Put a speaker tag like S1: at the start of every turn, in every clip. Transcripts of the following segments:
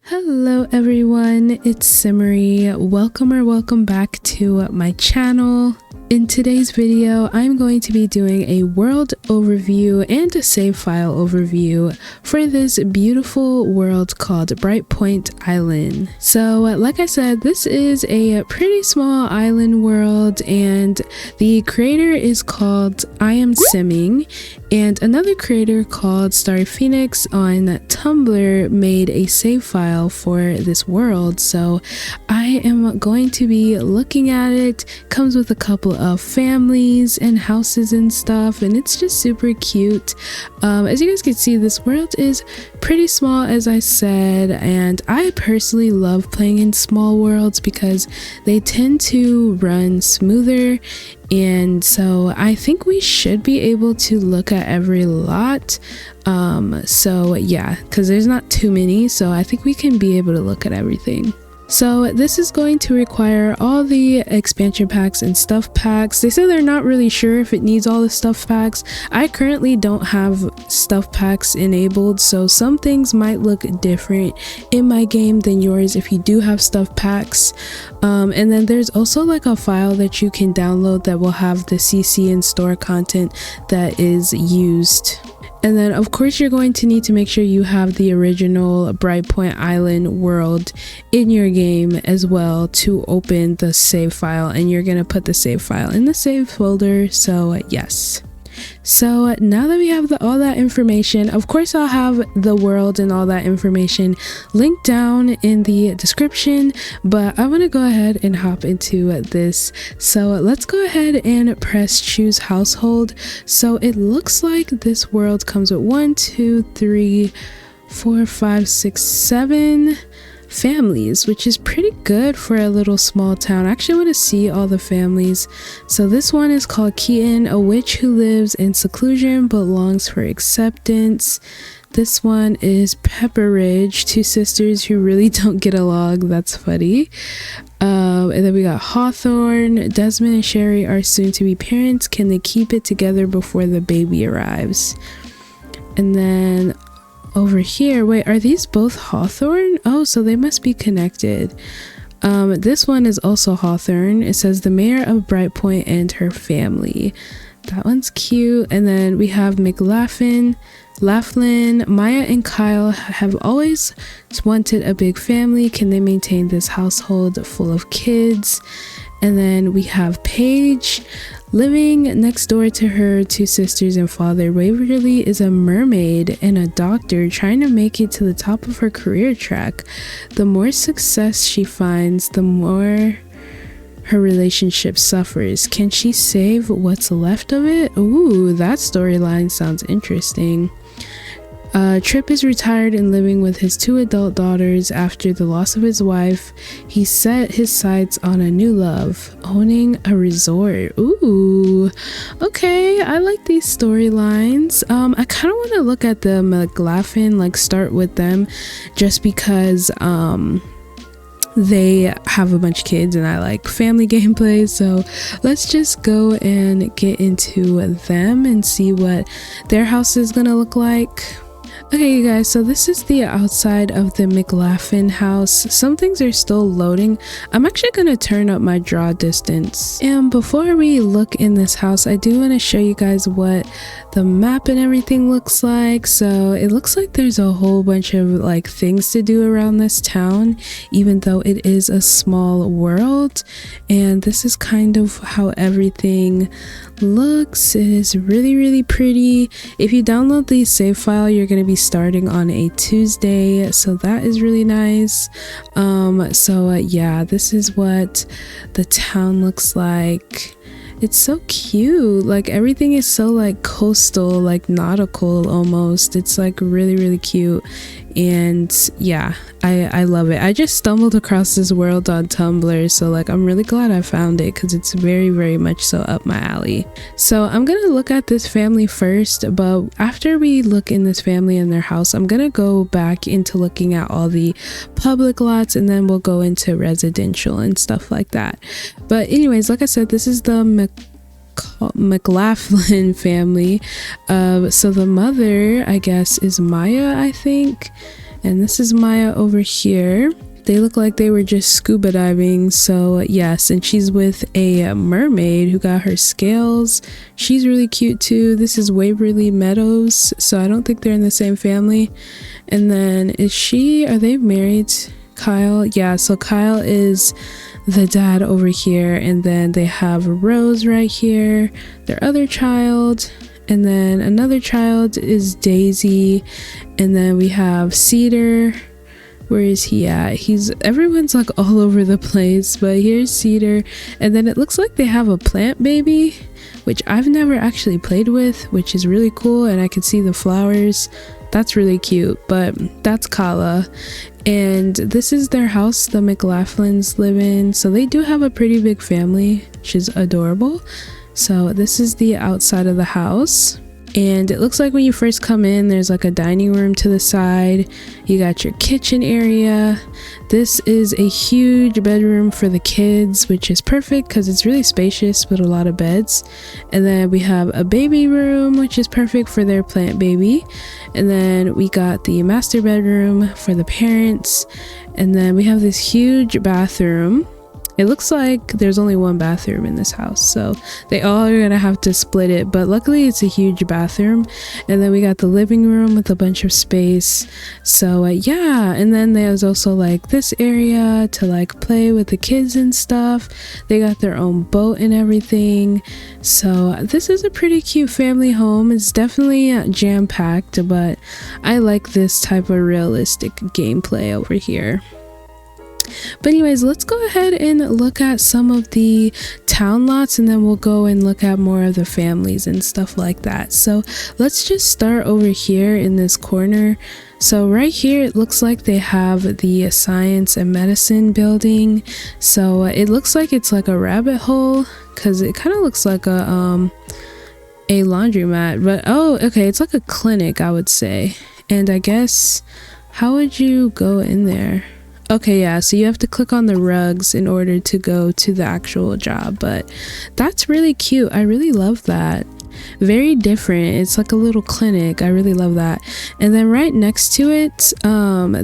S1: Hello everyone, it's Simerie. Welcome back to my channel. In today's video, I'm going to be doing a world overview and a save file overview for this beautiful world called BRIGHTPOINT Island. So like I said, this is a pretty small island world and the creator is called I Am Simming, and another creator called Starry Phoenix on Tumblr made a save file for this world. So I am going to be looking at it. Comes with a couple of families and houses and stuff, and it's just super cute. As you guys can see, this world is pretty small, as I said, and I personally love playing in small worlds because they tend to run smoother. And so I think we should be able to look at every lot. So yeah, because there's not too many, so I think we can be able to look at everything. So this is going to require all the expansion packs and stuff packs. They said they're not really sure if it needs all the stuff packs. I currently don't have stuff packs enabled, so some things might look different in my game than yours if you do have stuff packs. And then there's also like a file that you can download that will have the CC and store content that is used. And then of course you're going to need to make sure you have the original BRIGHTPOINT Island world in your game as well to open the save file, and you're going to put the save file in the save folder. So yes. So now that we have all that information, of course I'll have the world and all that information linked down in the description, but I want to go ahead and hop into this. So let's go ahead and press choose household. So it looks like this world comes with 1, 2, 3, 4, 5, 6, 7 families, which is pretty good for a little small town. I actually want to see all the families. So this one is called Keaton, a witch who lives in seclusion but longs for acceptance. This one is Pepperidge, two sisters who really don't get along. That's funny. And then we got Hawthorne. Desmond and Sherry are soon to be parents. Can they keep it together before the baby arrives? And then over here, wait, are these both Hawthorne? Oh, so they must be connected. This one is also Hawthorne. It says the mayor of BRIGHTPOINT and her family. That one's cute. And then we have McLaughlin. Maya and Kyle have always wanted a big family. Can they maintain this household full of kids? And then we have Paige. Living next door to her two sisters and father, Waverly is a mermaid and a doctor trying to make it to the top of her career track. The more success she finds, the more her relationship suffers. Can she save what's left of it? Ooh, that storyline sounds interesting. Tripp is retired and living with his two adult daughters after the loss of his wife. He set his sights on a new love, owning a resort. Ooh, okay, I like these storylines. I kind of want to look at the McLaughlin, like start with them, just because they have a bunch of kids and I like family gameplay. So let's just go and get into them and see what their house is gonna look like. Okay, you guys, so this is the outside of the McLaughlin house. Some things are still loading. I'm actually going to turn up my draw distance. And before we look in this house, I do want to show you guys what the map and everything looks like. So it looks like there's a whole bunch of like things to do around this town, even though it is a small world. And this is kind of how everything looks. It is really pretty. If you download the save file, you're going to be starting on a Tuesday, so that is really nice. Yeah, this is what the town looks like. It's so cute. Like everything is so like coastal, like nautical almost. It's like really cute. And yeah, I love it. I just stumbled across this world on Tumblr, so like I'm really glad I found it because it's very much so up my alley. So I'm gonna look at this family first, but after we look in this family and their house, I'm gonna go back into looking at all the public lots, and then we'll go into residential and stuff like that. But anyways, like I said, this is the McLaughlin family. So the mother, I guess, is Maya, I think, And this is Maya over here. They look like they were just scuba diving. So yes, and she's with a mermaid who got her scales. She's really cute too. This is Waverly Meadows, so I don't think they're in the same family. And then are they married? Kyle? Yeah, so Kyle is the dad over here, and then they have Rose right here, their other child, and then another child is Daisy, and then we have Cedar. Where is he at? Everyone's like all over the place, but here's Cedar. And then it looks like they have a plant baby, which I've never actually played with, which is really cool. And I can see the flowers. That's really cute, but that's Kala. And this is their house the McLaughlins live in. So they do have a pretty big family, which is adorable. So this is the outside of the house. And it looks like when you first come in, there's like a dining room to the side. You got your kitchen area. This is a huge bedroom for the kids, which is perfect because it's really spacious with a lot of beds. And then we have a baby room, which is perfect for their plant baby. And then we got the master bedroom for the parents. And then we have this huge bathroom. It looks like there's only one bathroom in this house, so they all are gonna have to split it, but luckily it's a huge bathroom. And then we got the living room with a bunch of space. So yeah, and then there's also like this area to like play with the kids and stuff. They got their own boat and everything. So this is a pretty cute family home. It's definitely jam-packed, but I like this type of realistic gameplay over here. But anyways, let's go ahead and look at some of the town lots, and then we'll go and look at more of the families and stuff like that. So let's just start over here in this corner. So right here it looks like they have the science and medicine building. So it looks like it's like a rabbit hole because it kind of looks like a laundromat, but oh okay, it's like a clinic, I would say. And I guess, how would you go in there? Okay, yeah, so you have to click on the rugs in order to go to the actual job, but that's really cute. I really love that. Very different. It's like a little clinic. I really love that. And then right next to it,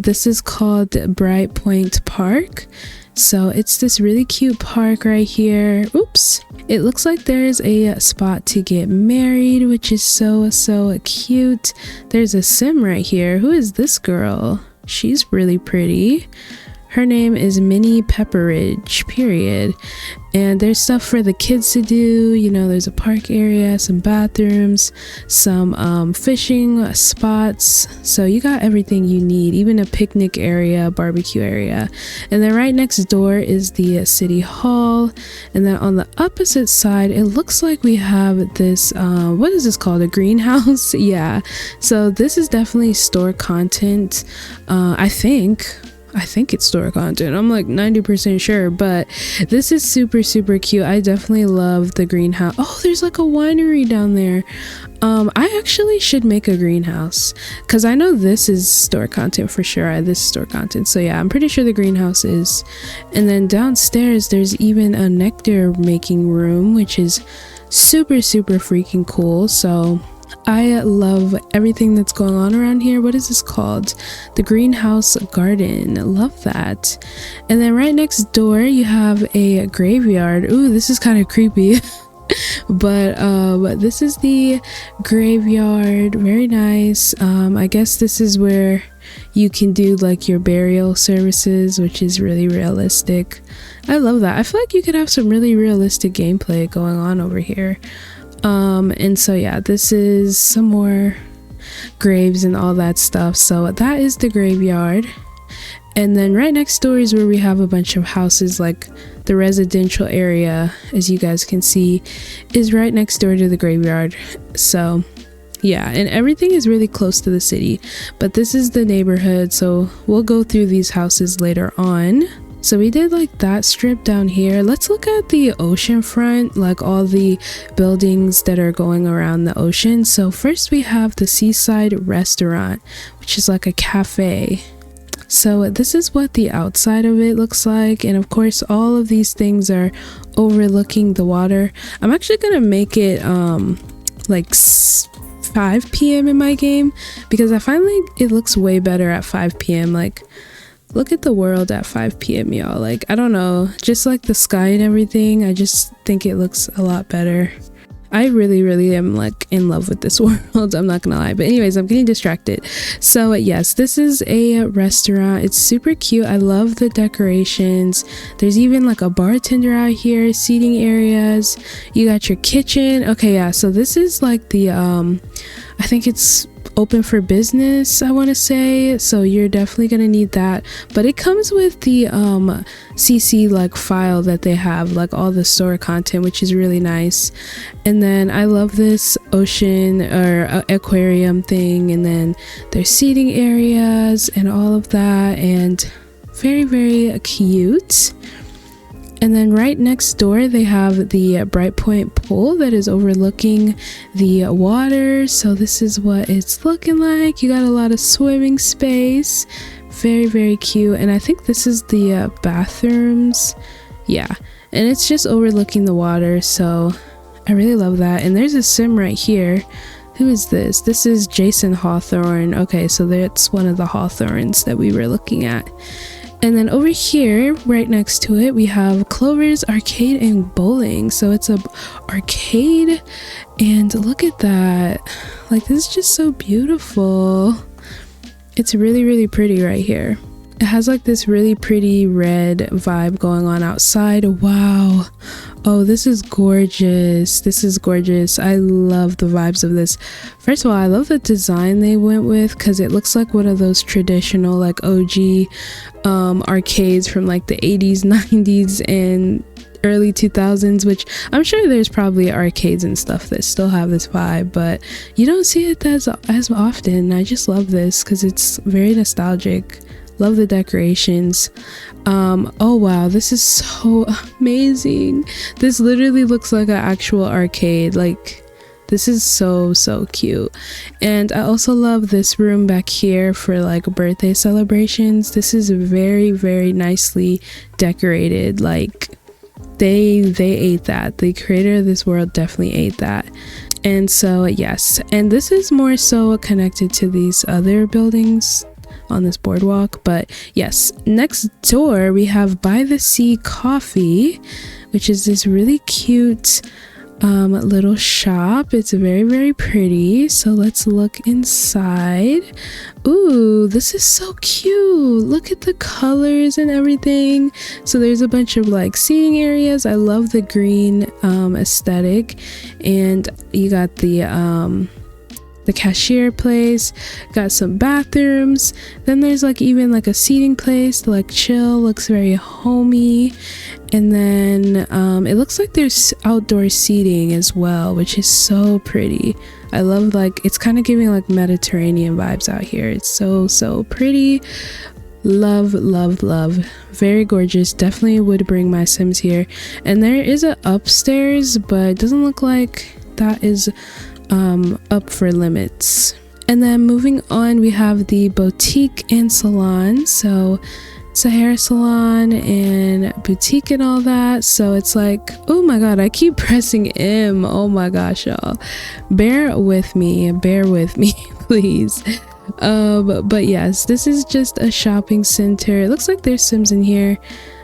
S1: this is called BRIGHTPOINT Park. So it's this really cute park right here. Oops. It looks like there's a spot to get married, which is so cute. There's a sim right here. Who is this girl? She's really pretty. Her name is Minnie Pepperidge, period. And there's stuff for the kids to do. You know, there's a park area, some bathrooms, some fishing spots. So you got everything you need, even a picnic area, barbecue area. And then right next door is the city hall. And then on the opposite side, it looks like we have this, what is this called? A greenhouse? Yeah. So this is definitely store content. I think it's store content. I'm like 90% sure, but this is super cute. I definitely love the greenhouse. Oh, there's like a winery down there. I actually should make a greenhouse because I know this is store content for sure. This is store content. So yeah, I'm pretty sure the greenhouse is. And then downstairs, there's even a nectar making room, which is super freaking cool. So I love everything that's going on around here. What is this called? The greenhouse garden. I love that. And then right next door you have a graveyard. Ooh, this is kind of creepy. But this is the graveyard. Very nice. I guess this is where you can do like your burial services, which is really realistic. I love that. I feel like you could have some really realistic gameplay going on over here. And so yeah, this is some more graves and all that stuff. So that is the graveyard. And then right next door is where we have a bunch of houses, like the residential area, as you guys can see, is right next door to the graveyard. So yeah, and everything is really close to the city, but this is the neighborhood. So we'll go through these houses later on. So we did like that strip down here. Let's look at the ocean front, like all the buildings that are going around the ocean. So first we have the Seaside Restaurant, which is like a cafe. So this is what the outside of it looks like. And of course, all of these things are overlooking the water. I'm actually gonna make it like 5 p.m. in my game, because I find like it looks way better at 5 p.m. Like, look at the world at 5 p.m. y'all. Like, I don't know, just like the sky and everything, I just think it looks a lot better. I really am like in love with this world, I'm not gonna lie. But anyways, I'm getting distracted. So yes, this is a restaurant. It's super cute. I love the decorations. There's even like a bartender out here, seating areas. You got your kitchen. Okay, yeah, so this is like the I think it's open for business, I want to say, so you're definitely gonna need that. But it comes with the cc like file that they have, like all the store content, which is really nice. And then I love this ocean or aquarium thing, and then there's seating areas and all of that, and very cute. And then right next door they have the BRIGHTPOINT pool that is overlooking the water. So this is what it's looking like. You got a lot of swimming space. Very cute. And I think this is the bathrooms. Yeah, and it's just overlooking the water, so I really love that. And there's a sim right here. Who is this? This is Jason Hawthorne. Okay, so that's one of the Hawthorns that we were looking at. And then over here, right next to it, we have Clover's Arcade and Bowling. So it's a arcade, and look at that. Like, this is just so beautiful. It's really pretty right here. It has like this really pretty red vibe going on outside. Wow. Oh, this is gorgeous. This is gorgeous. I love the vibes of this. First of all, I love the design they went with, because it looks like one of those traditional like OG arcades from like the 80s, 90s, and early 2000s, which I'm sure there's probably arcades and stuff that still have this vibe, but you don't see it as often. I just love this because it's very nostalgic. Love the decorations. Oh wow, this is so amazing. This literally looks like an actual arcade. Like, this is so cute. And I also love this room back here for like birthday celebrations. This is very nicely decorated. Like, they ate that. The creator of this world definitely ate that. And so yes, and this is more so connected to these other buildings on this boardwalk. But yes, next door we have By the Sea Coffee, which is this really cute little shop. It's very pretty. So let's look inside. Ooh, this is so cute. Look at the colors and everything. So there's a bunch of like seating areas. I love the green aesthetic. And you got the cashier place, got some bathrooms, then there's like even like a seating place to like chill. Looks very homey. And then it looks like there's outdoor seating as well, which is so pretty. I love, like, it's kind of giving like Mediterranean vibes out here. It's so pretty. Love. Very gorgeous. Definitely would bring my Sims here. And there is an upstairs, but it doesn't look like that is up for limits. And then moving on, we have the boutique and salon. So it's a hair salon and boutique and all that. So it's like, oh my god, I keep pressing M. Oh my gosh, y'all, bear with me please. But yes, this is just a shopping center. It looks like there's Sims in here.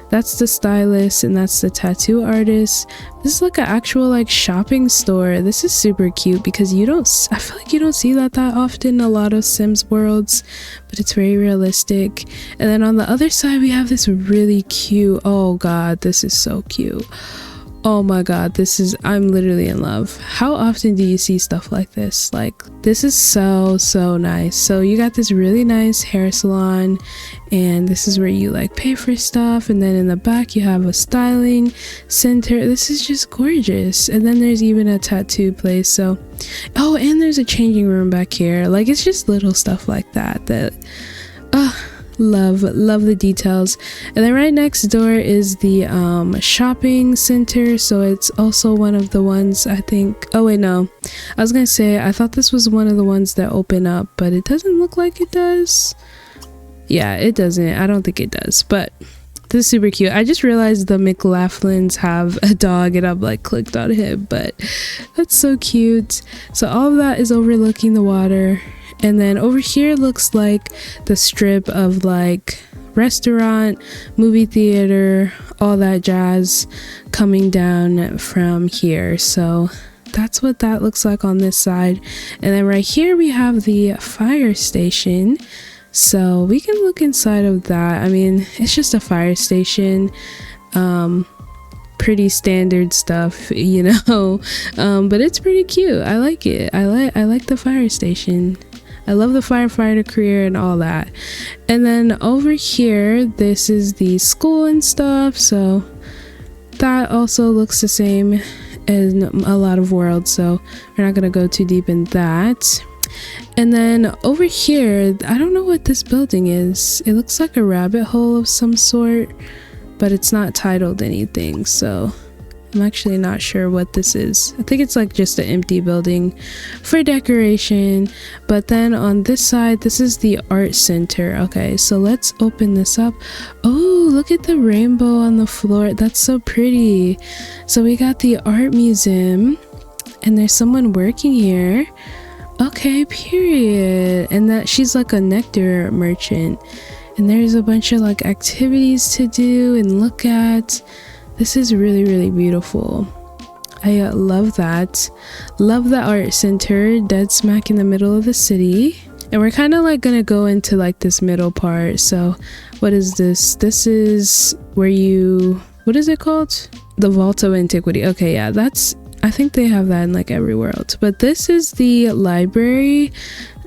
S1: That's the stylist and that's the tattoo artist. This is like an actual like shopping store. This is super cute because I feel like you don't see that often in a lot of Sims worlds, but it's very realistic. And then on the other side we have this really cute, oh god, this is so cute. Oh my god, I'm literally in love. How often do you see stuff like this? Like, this is so nice. So you got this really nice hair salon, and this is where you like pay for stuff, and then in the back you have a styling center. This is just gorgeous. And then there's even a tattoo place. So oh, and there's a changing room back here. Like, it's just little stuff like that love the details. And then right next door is the shopping center. So it's also one of the ones, I think, oh wait, no, I was gonna say I thought this was one of the ones that open up, but it doesn't look like it does. Yeah, it doesn't. I don't think it does, but This is super cute. I just realized the McLaughlins have a dog and I'm like clicked on him, but that's so cute. So all of that is overlooking the water. And then over here looks like the strip of like restaurant, movie theater, all that jazz coming down from here. So that's what that looks like on this side. And then right here we have the fire station. So we can look inside of that. I mean, it's just a fire station, pretty standard stuff, you know, but it's pretty cute. I like it. I like the fire station. I love the firefighter career and all that. And then over here, this is the school and stuff. So that also looks the same as a lot of worlds. So we're not gonna go too deep in that. And then over here, I don't know what this building is. It looks like a rabbit hole of some sort, but it's not titled anything, so I'm actually not sure what this is. I think it's like just an empty building for decoration. But then on this side, this is the art center. Okay, so let's open this up. Oh, look at the rainbow on the floor. That's so pretty. So we got the art museum and there's someone working here. Okay, period. And that she's like a nectar merchant, and there's a bunch of like activities to do and look at. This is really, really beautiful. I love that. Love the art center, dead smack in the middle of the city. And we're kind of like gonna go into like this middle part. So what is this? This is where you, what is it called? The Vault of Antiquity. Okay, yeah, that's, I think they have that in like every world. But this is the library.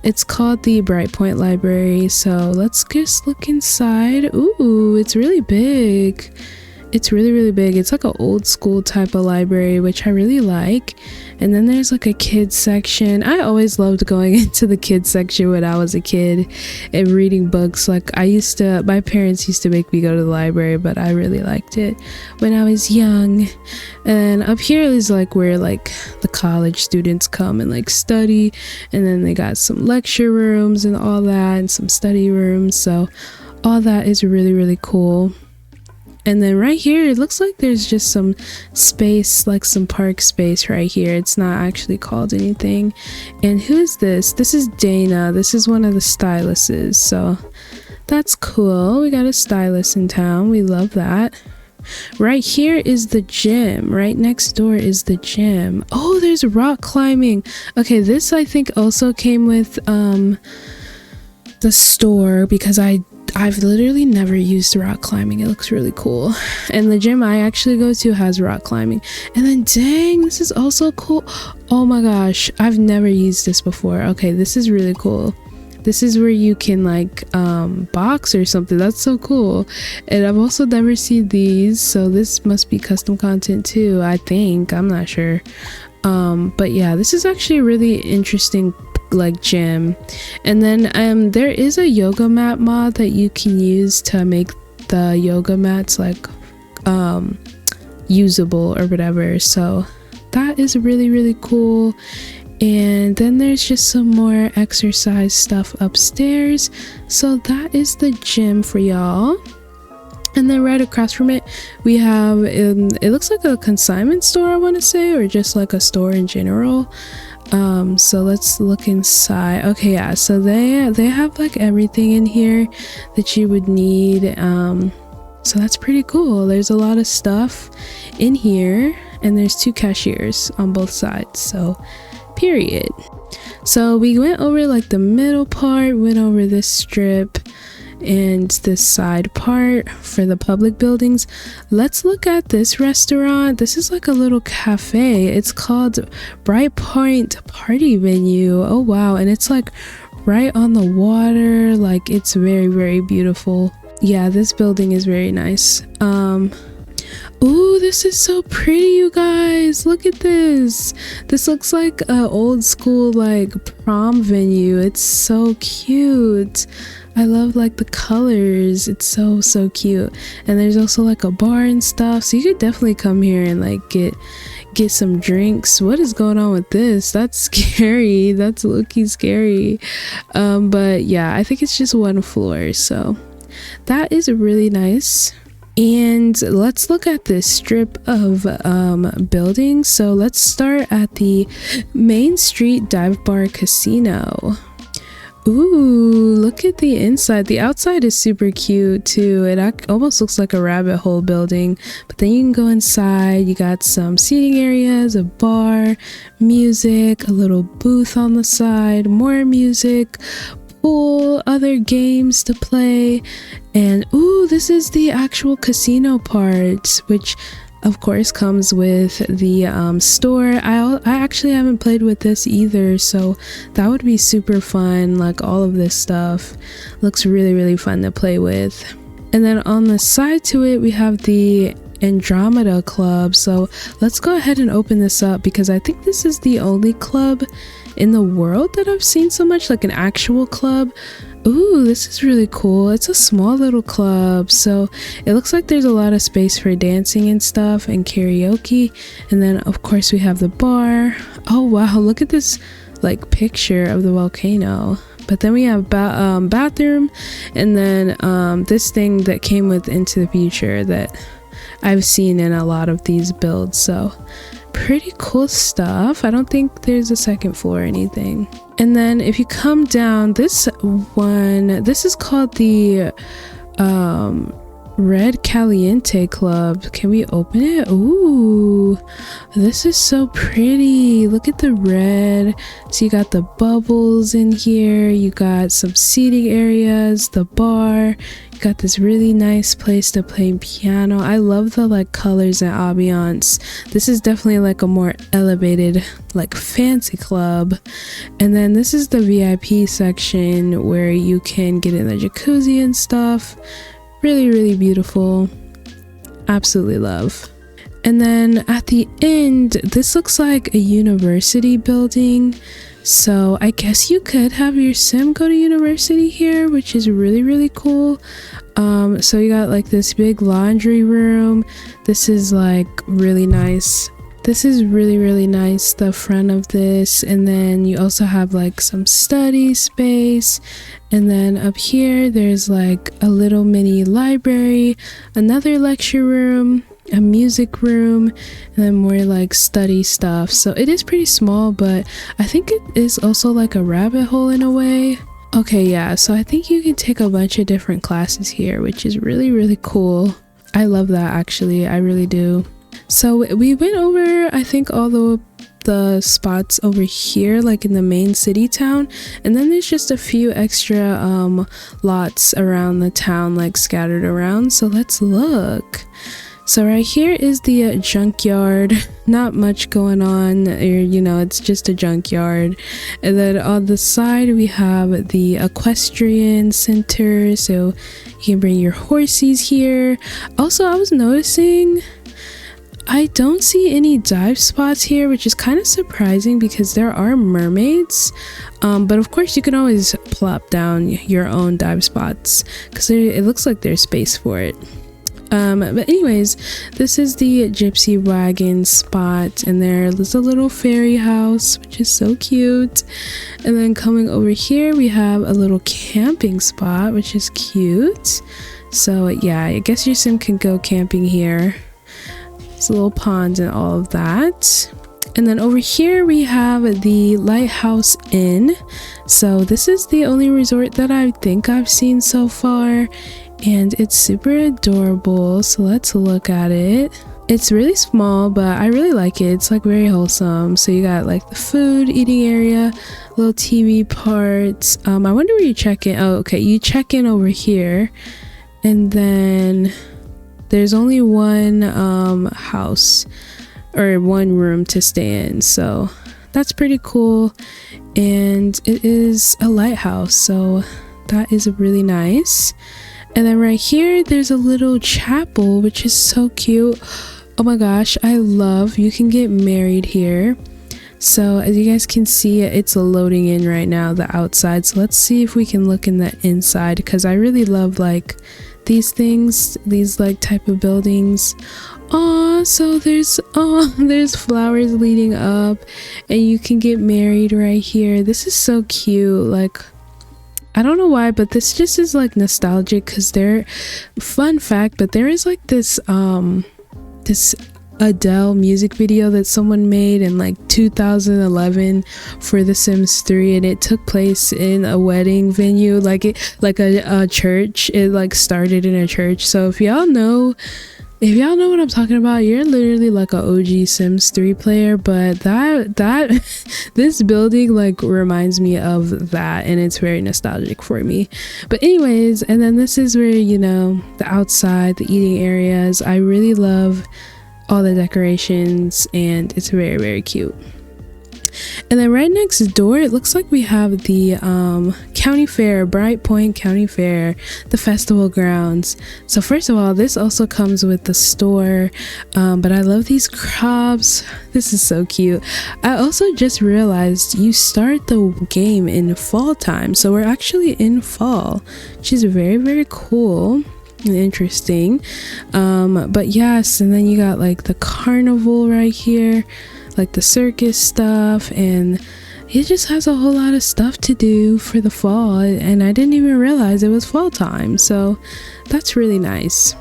S1: It's called the BRIGHTPOINT library. So let's just look inside. Ooh, it's really big. It's really, really big. It's like an old school type of library, which I really like. And then there's like a kids section. I always loved going into the kids section when I was a kid and reading books. Like my parents used to make me go to the library, but I really liked it when I was young. And up here is like where like the college students come and like study. And then they got some lecture rooms and all that, and some study rooms. So all that is really, really cool. And then right here, it looks like there's just some space, like some park space right here. It's not actually called anything. And who is this? This is Dana. This is one of the stylists. So that's cool. We got a stylist in town. We love that. Right here is the gym. Right next door is the gym. Oh, there's rock climbing. Okay, this I think also came with the store, because I've literally never used rock climbing. It looks really cool. And the gym I actually go to has rock climbing. And then dang, this is also cool. Oh my gosh, I've never used this before. Okay, this is really cool. This is where you can like box or something. That's so cool. And I've also never seen these, so this must be custom content too, I think. I'm not sure. But yeah, this is actually a really interesting like gym. And then there is a yoga mat mod that you can use to make the yoga mats like usable or whatever. So that is really, really cool. And then there's just some more exercise stuff upstairs. So that is the gym for y'all. And then right across from it, we have it looks like a consignment store, I want to say, or just like a store in general. So let's look inside. Okay, yeah, so they have like everything in here that you would need. So that's pretty cool. There's a lot of stuff in here, and there's 2 cashiers on both sides, so period. So we went over like the middle part, went over this strip and this side part for the public buildings. Let's look at this restaurant. This is like a little cafe. It's called BRIGHTPOINT Party Venue. Oh wow, and it's like right on the water. Like it's very, very beautiful. Yeah, this building is very nice. Ooh, this is so pretty, you guys. Look at this. This looks like an old school like prom venue. It's so cute. I love like the colors. It's so cute. And there's also like a bar and stuff, so you could definitely come here and like get some drinks. What is going on with this? That's scary. That's low-key scary. But yeah, I think it's just 1 floor, so that is really nice. And let's look at this strip of buildings. So let's start at the Main Street Dive Bar Casino. Ooh, look at the inside. The outside is super cute too. It almost looks like a rabbit hole building, but then you can go inside. You got some seating areas, a bar, music, a little booth on the side, more music, pool, other games to play. And ooh, this is the actual casino part, which of course comes with the store. I actually haven't played with this either, so that would be super fun. Like, all of this stuff looks really fun to play with. And then on the side to it, we have the Andromeda Club. So let's go ahead and open this up, because I think this is the only club in the world that I've seen so much, like an actual club. Ooh, this is really cool. It's a small little club, so it looks like there's a lot of space for dancing and stuff and karaoke. And then of course we have the bar. Oh wow, look at this like picture of the volcano. But then we have bathroom, and then this thing that came with Into the Future that I've seen in a lot of these builds. So pretty cool stuff. I don't think there's a second floor or anything. And then if you come down, this is called the Red Caliente Club. Can we open it? Ooh, this is so pretty. Look at the red. So you got the bubbles in here, you got some seating areas, the bar, you got this really nice place to play piano. I love the like colors and ambiance. This is definitely like a more elevated, like fancy club. And then this is the VIP section where you can get in the jacuzzi and stuff. Really beautiful. Absolutely love. And then at the end, this looks like a university building, so I guess you could have your sim go to university here, which is really cool. So you got like this big laundry room. This is like really nice. This is really nice, the front of this. And then you also have like some study space, and then up here there's like a little mini library, another lecture room, a music room, and then more like study stuff. So it is pretty small, but I think it is also like a rabbit hole in a way. Okay, yeah, so I think you can take a bunch of different classes here, which is really cool. I love that, actually. I really do. So we went over, I think, all the spots over here, like in the main city town, and then there's just a few extra lots around the town, like scattered around. So let's look. So right here is the junkyard. Not much going on, or you know, it's just a junkyard. And then on the side we have the equestrian center, so you can bring your horses here. Also, I was noticing I don't see any dive spots here, which is kind of surprising because there are mermaids, but of course you can always plop down your own dive spots because it looks like there's space for it. But anyways, this is the gypsy wagon spot, and there's a little fairy house, which is so cute. And then coming over here we have a little camping spot, which is cute. So yeah, I guess your sim can go camping here. It's a little pond and all of that. And then over here we have the Lighthouse Inn. So this is the only resort that I think I've seen so far, and it's super adorable. So let's look at it. It's really small, but I really like it. It's like very wholesome. So you got like the food eating area, little TV parts. I wonder where you check in. Oh, okay, you check in over here, and then there's only one house or one room to stay in, so that's pretty cool. And it is a lighthouse, so that is really nice. And then right here there's a little chapel, which is so cute. Oh my gosh, I love, you can get married here. So as you guys can see, it's loading in right now, the outside. So let's see if we can look in the inside, because I really love like these things, these like type of buildings. So there's flowers leading up, and you can get married right here. This is so cute. Like, I don't know why, but this just is like nostalgic because fun fact, but there is like this this Adele music video that someone made in like 2011 for The Sims 3, and it took place in a wedding venue, like a church. It like started in a church. So if y'all know what I'm talking about, you're literally like a OG Sims 3 player. But that this building like reminds me of that, and it's very nostalgic for me. But anyways, and then this is where, you know, the outside, the eating areas. I really love all the decorations, and it's very, very cute. And then right next door, it looks like we have the county fair, BRIGHTPOINT County Fair, the festival grounds. So first of all, this also comes with the store, but I love these crops. This is so cute. I also just realized you start the game in fall time, so we're actually in fall, which is very, very cool and interesting. But yes, and then you got like the carnival right here, like the circus stuff, and it just has a whole lot of stuff to do for the fall, and I didn't even realize it was fall time, so that's really nice.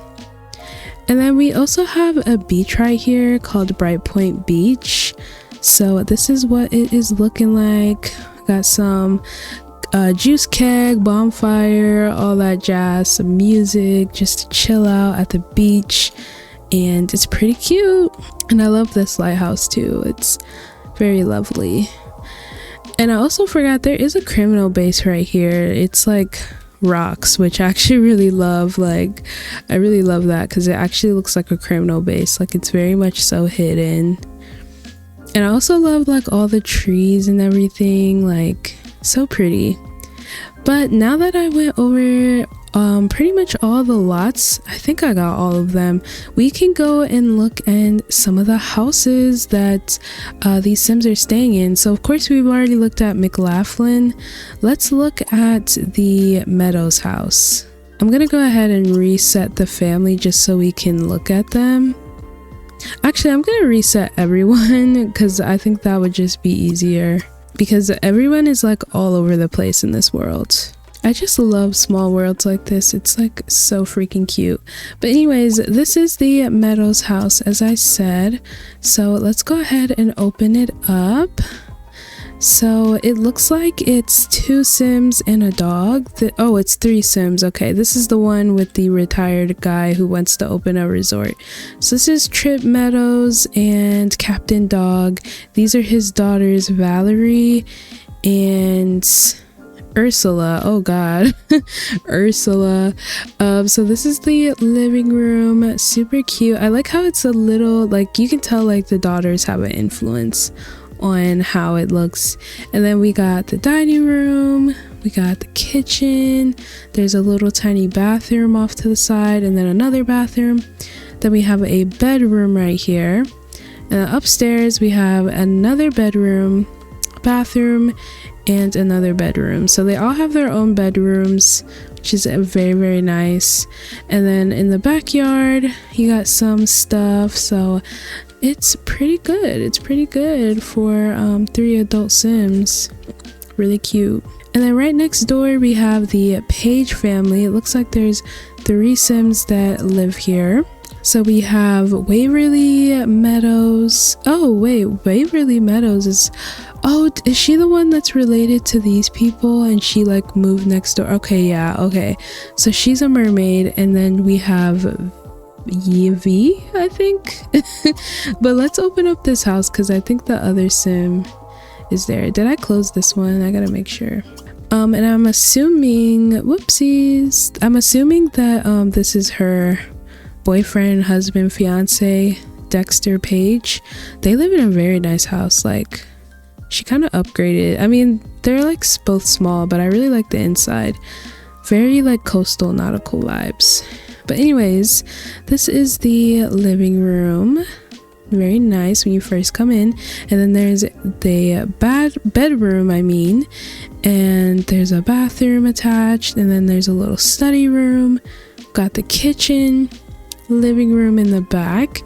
S1: And then we also have a beach right here called BRIGHTPOINT Beach. So this is what it is looking like. Got some juice keg, bonfire, all that jazz, some music, just to chill out at the beach, and it's pretty cute. And I love this lighthouse too, it's very lovely. And I also forgot there is a criminal base right here. It's like rocks, which I actually really love. Like, I really love that because it actually looks like a criminal base, like it's very much so hidden. And I also love like all the trees and everything, like so pretty. But now that I went over pretty much all the lots, I think I got all of them, we can go and look at some of the houses that these Sims are staying in. So of course we've already looked at McLaughlin. Let's look at the Meadows house. I'm gonna go ahead and reset the family just so we can look at them. Actually, I'm gonna reset everyone because I think that would just be easier, because everyone is like all over the place in this world. I just love small worlds like this. It's like so freaking cute. But anyways, this is the Meadows house, as I said. So let's go ahead and open it up. So it looks like it's 2 Sims and a dog. Oh, it's 3 Sims. Okay, this is the one with the retired guy who wants to open a resort. So this is Trip Meadows and Captain Dog. These are his daughters, Valerie and Ursula. Oh god. Ursula. So this is the living room. Super cute. I like how it's a little, like, you can tell like the daughters have an influence on how it looks. And then we got the dining room, we got the kitchen, there's a little tiny bathroom off to the side, and then another bathroom. Then we have a bedroom right here, and upstairs we have another bedroom, bathroom, and another bedroom. So they all have their own bedrooms, which is very, very nice. And then in the backyard you got some stuff, so it's pretty good. It's pretty good for 3 adult Sims. Really cute. And then right next door we have the Page family. It looks like there's 3 Sims that live here. So we have Waverly Meadows. Oh wait, Waverly Meadows is she the one that's related to these people and she like moved next door? Okay, yeah, okay. So she's a mermaid. And then we have Yivi, I think. But let's open up this house because I think the other Sim is there. Did I close this one? I gotta make sure. And I'm assuming, whoopsies, I'm assuming that this is her boyfriend, husband, fiance, Dexter Page. They live in a very nice house. Like, she kind of upgraded. I mean, they're like both small, but I really like the inside. Very like coastal nautical vibes. But anyways, this is the living room. Very nice when you first come in. And then there's the bedroom, and there's a bathroom attached, and then there's a little study room. Got the kitchen, living room in the back,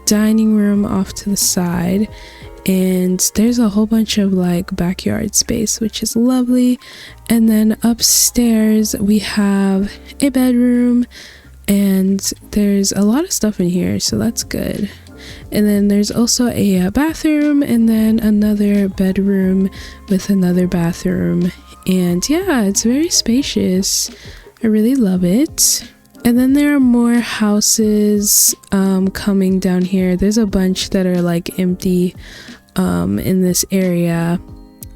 S1: dining room off to the side, and there's a whole bunch of like backyard space, which is lovely. And then upstairs we have a bedroom, and there's a lot of stuff in here, so that's good. And then there's also a bathroom, and then another bedroom with another bathroom. And yeah, it's very spacious. I really love it. And then there are more houses coming down here. There's a bunch that are like empty in this area.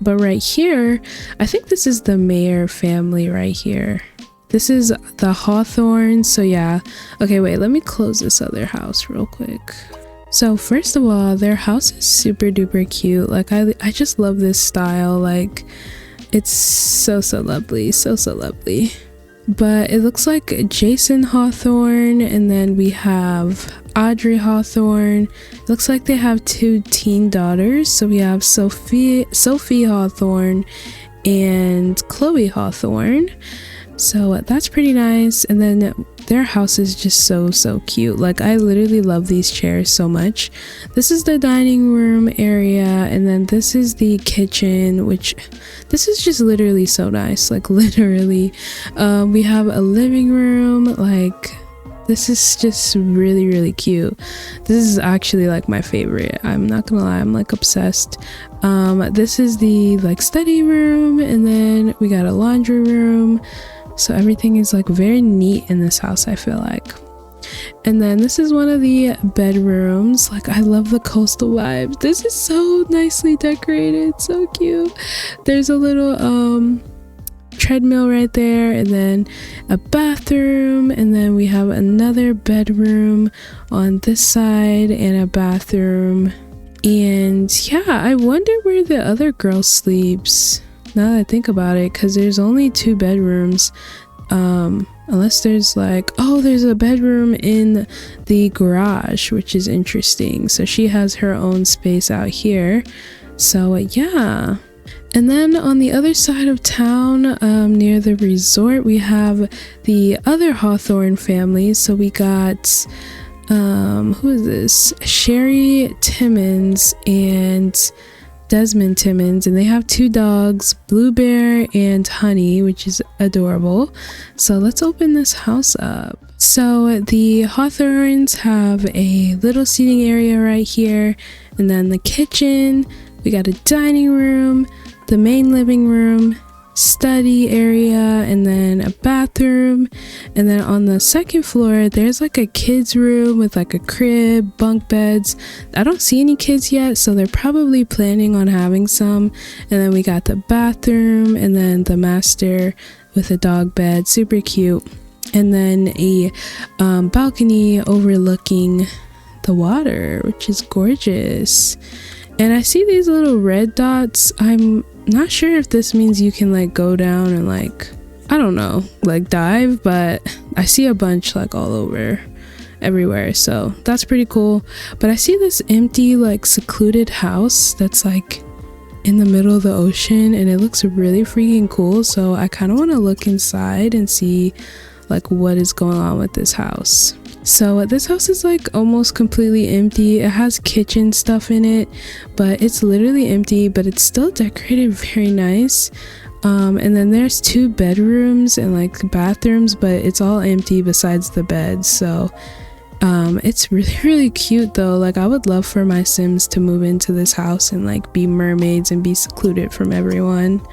S1: But right here, I think this is the Mayer family right here. This is the Hawthorne. So yeah. Okay, wait, let me close this other house real quick. So first of all, their house is super duper cute. Like I just love this style. Like it's so lovely, so lovely. But it looks like Jason Hawthorne, and then we have Audrey Hawthorne. It looks like they have 2 teen daughters. So we have Sophie Hawthorne and Chloe Hawthorne. So that's pretty nice. And then their house is just so cute. Like I literally love these chairs so much. This is the dining room area, and then this is the kitchen, which this is just literally so nice. Like literally we have a living room. Like this is just really cute. This is actually like my favorite. I'm not gonna lie, I'm like obsessed. This is the like study room, and then we got a laundry room. So everything is like very neat in this house, I feel like. And then this is one of the bedrooms. Like I love the coastal vibes. This is so nicely decorated, so cute. There's a little treadmill right there, and then a bathroom, and then we have another bedroom on this side and a bathroom. And yeah, I wonder where the other girl sleeps, now that I think about it, because there's only 2 bedrooms. Unless there's like, oh, there's a bedroom in the garage, which is interesting. So she has her own space out here. So yeah. And then on the other side of town, near the resort, we have the other Hawthorne family. So we got who is this? Sherry Timmons and Desmond Timmons, and they have 2 dogs, Blue Bear and Honey, which is adorable. So let's open this house up. So the Hawthorns have a little seating area right here, and then the kitchen, we got a dining room, the main living room, study area, and then a bathroom. And then on the second floor there's like a kids room with like a crib, bunk beds. I don't see any kids yet, so they're probably planning on having some. And then we got the bathroom, and then the master with a dog bed, super cute. And then a balcony overlooking the water, which is gorgeous. And I see these little red dots. I'm not sure if this means you can like go down and like, I don't know, like dive, but I see a bunch like all over everywhere, so that's pretty cool. But I see this empty like secluded house that's like in the middle of the ocean, and it looks really freaking cool. So I kind of want to look inside and see like what is going on with this house. So this house is like almost completely empty. It has kitchen stuff in it, but it's literally empty, but it's still decorated very nice. And then there's 2 bedrooms and like bathrooms, but it's all empty besides the beds. So it's really cute though. Like I would love for my Sims to move into this house and like be mermaids and be secluded from everyone.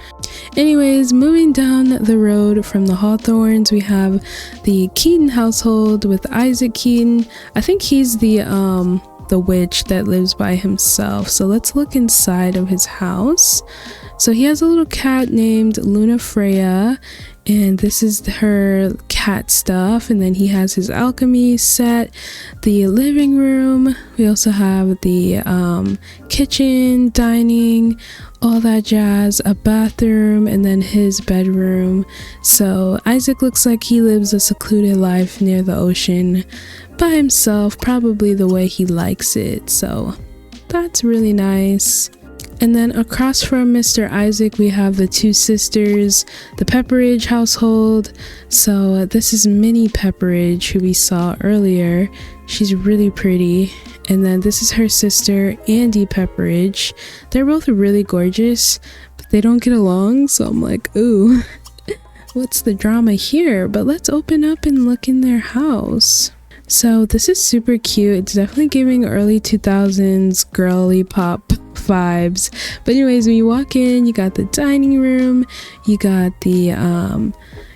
S1: Anyways, moving down the road from the Hawthorns, we have the Keaton household with Isaac Keaton. I think he's the witch that lives by himself. So let's look inside of his house. So he has a little cat named Luna Freya, and this is her cat stuff. And then he has his alchemy set, the living room. We also have the kitchen, dining, all that jazz, a bathroom, and then his bedroom. So Isaac looks like he lives a secluded life near the ocean by himself, probably the way he likes it. So that's really nice. And then across from Mr. Isaac, we have the two sisters, the Pepperidge household. So this is Minnie Pepperidge, who we saw earlier. She's really pretty. And then this is her sister, Andy Pepperidge. They're both really gorgeous, but they don't get along. So I'm like, ooh, what's the drama here? But let's open up and look in their house. So this is super cute. It's definitely giving early 2000s girly pop vibes. But anyways, when you walk in, you got the dining room, you got the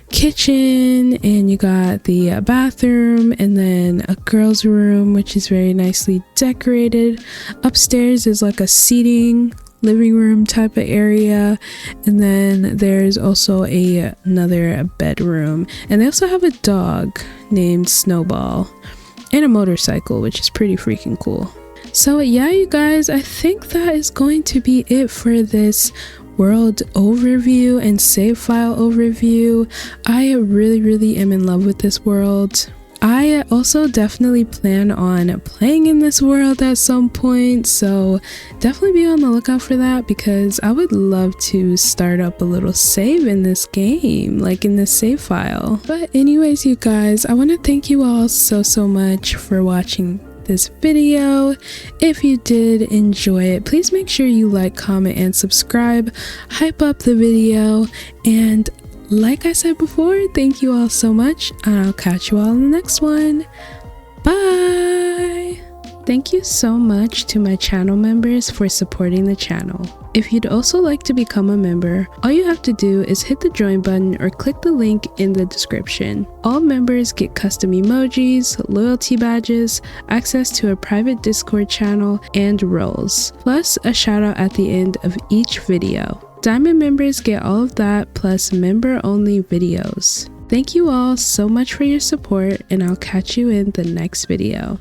S1: kitchen, and you got the bathroom, and then a girl's room, which is very nicely decorated. Upstairs is like a seating living room type of area, and then there's also another bedroom, and they also have a dog named Snowball and a motorcycle, which is pretty freaking cool. So yeah, you guys, I think that is going to be it for this world overview and save file overview. I really am in love with this world. I also definitely plan on playing in this world at some point, so definitely be on the lookout for that, because I would love to start up a little save in this game, like in this save file. But anyways, you guys, I want to thank you all so much for watching this video. If you did enjoy it, please make sure you like, comment, and subscribe. Hype up the video, and like I said before, thank you all so much, and I'll catch you all in the next one. Bye! Thank you so much to my channel members for supporting the channel. If you'd also like to become a member, all you have to do is hit the join button or click the link in the description. All members get custom emojis, loyalty badges, access to a private Discord channel, and roles, plus a shout out at the end of each video. Diamond members get all of that, plus member-only videos. Thank you all so much for your support, and I'll catch you in the next video.